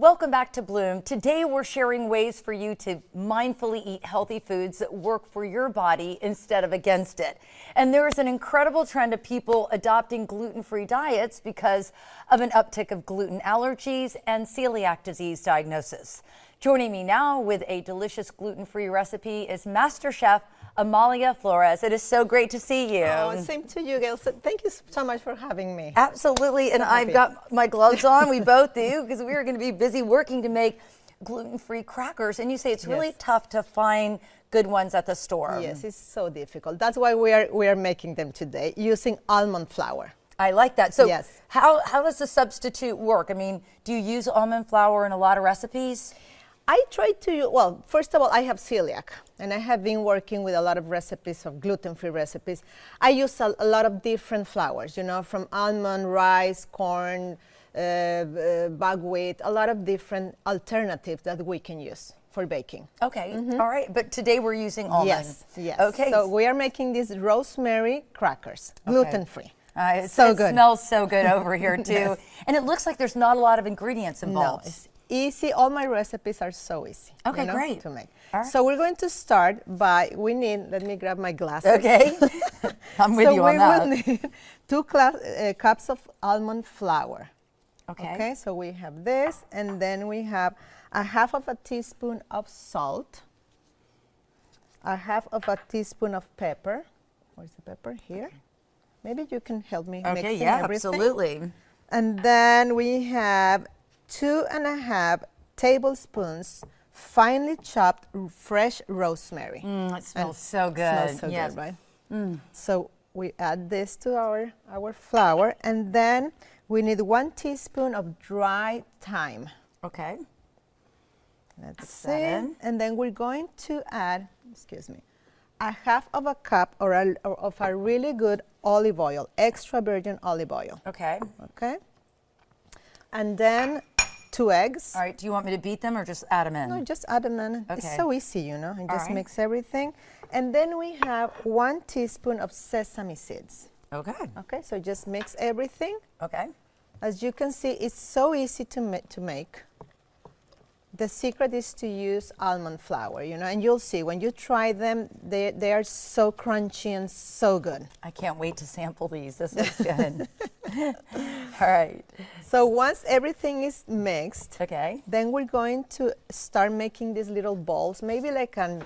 Welcome back to Bloom. Today we're sharing ways for you to mindfully eat healthy foods that work for your body instead of against it. And there is an incredible trend of people adopting gluten-free diets because of an uptick of gluten allergies and celiac disease diagnosis. Joining me now with a delicious gluten-free recipe is Master Chef Amalia Flores. It is so great to see you. Oh, same to you, Gail. So thank you so much for having me. Absolutely, and I've got my gloves on. We both do, because we are going to be busy working to make gluten-free crackers. And you say it's really tough to find good ones at the store. Yes, it's so difficult. That's why we are making them today using almond flour. I like that. So yes. how does the substitute work? I mean, do you use almond flour in a lot of recipes? I try to, well, first of all, I have celiac, and I have been working with a lot of recipes of gluten-free recipes. I use a lot of different flours, you know, from almond, rice, corn, buckwheat, a lot of different alternatives that we can use for baking. Okay, all right, but today we're using almond. Yes, yes. Okay. So we are making these Rosemary crackers, gluten-free. It good. Smells so good over here too. Yes. And it looks like there's not a lot of ingredients involved. No, it's easy. All my recipes are so easy. Okay, you know, great. to make. All right. So we're going to start by, let me grab my glasses. Okay. I'm with you on that. So we will need 2 cups of almond flour. Okay. Okay, so we have this, and then we have a half of a teaspoon of salt, a half of a teaspoon of pepper. Where's the pepper? Here. Maybe you can help me mixing everything. Absolutely. And then we have 2.5 tablespoons finely chopped fresh rosemary. It smells so good. Smells so good, right? So we add this to our flour, and then we need 1 teaspoon of dry thyme. Okay. Let's see. that in. And then we're going to add, a half of a cup of a really good olive oil, extra virgin olive oil. Okay. Okay. And then 2 eggs. All right, do you want me to beat them or just add them in? No, just add them in. Okay. It's so easy, you know, and All just right. mix everything. And then we have 1 teaspoon of sesame seeds. Okay. Okay, so just mix everything. Okay. As you can see, it's so easy to make. The secret is to use almond flour, you know, and you'll see when you try them, they are so crunchy and so good. I can't wait to sample these. This looks good. All right. So once everything is mixed, Okay. then we're going to start making these little balls, maybe like an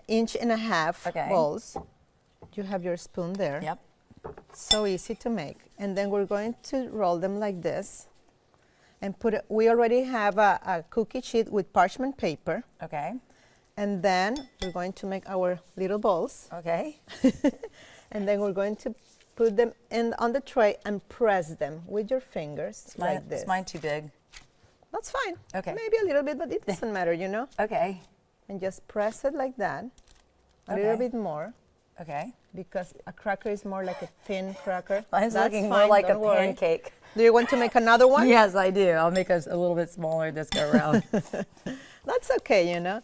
inch and a half balls. You have your spoon there. Yep. So easy to make. And then we're going to roll them like this. And we already have a cookie sheet with parchment paper. Okay. And then we're going to make our little balls. Okay. And then we're going to put them on the tray and press them with your fingers like this. Is mine too big? That's fine. Okay. Maybe a little bit, but it doesn't matter, you know? Okay. And just press it like that. A little bit more. Okay. Because a cracker is more like a thin cracker. Mine's That's looking fine, more like a don't worry. pancake. Do you want to make another one? Yes, I do. I'll make us a little bit smaller this go around. That's okay, you know.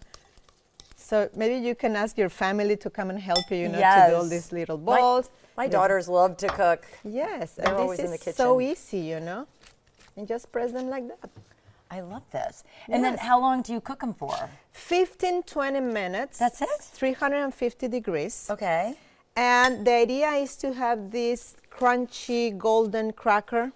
So maybe you can ask your family to come and help you, you know, Yes. to build these little balls. My daughters love to cook. Yes, They're and always this in the is kitchen. so easy, you know. And just press them like that. I love this. And then Yes. how long do you cook them for? 15, 20 minutes. That's it? 350 degrees. Okay. And the idea is to have this crunchy golden cracker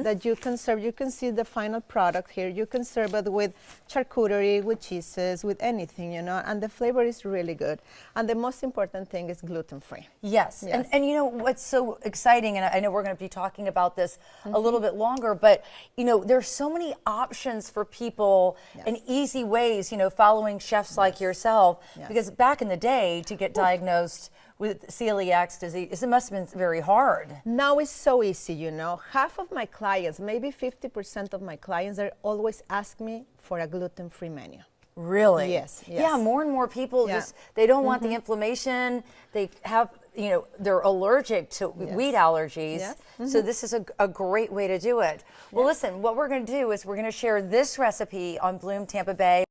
that you can serve. You can see the final product here. You can serve it with charcuterie, with cheeses, with anything, you know, and the flavor is really good. And the most important thing is gluten-free. Yes. And you know what's so exciting, and I know we're going to be talking about this a little bit longer, but you know, there's so many options for people and easy ways, you know, following chefs like yourself, because back in the day to get diagnosed with celiac disease, it must have been very hard. Now it's so easy, you know. Half of my clients, maybe 50% of my clients, they always ask me for a gluten-free menu. Really? Yes. Yeah, more and more people just, they don't want the inflammation. They have, you know, they're allergic to wheat allergies. Yes. So this is a great way to do it. Well, listen, what we're going to do is we're going to share this recipe on Bloom Tampa Bay.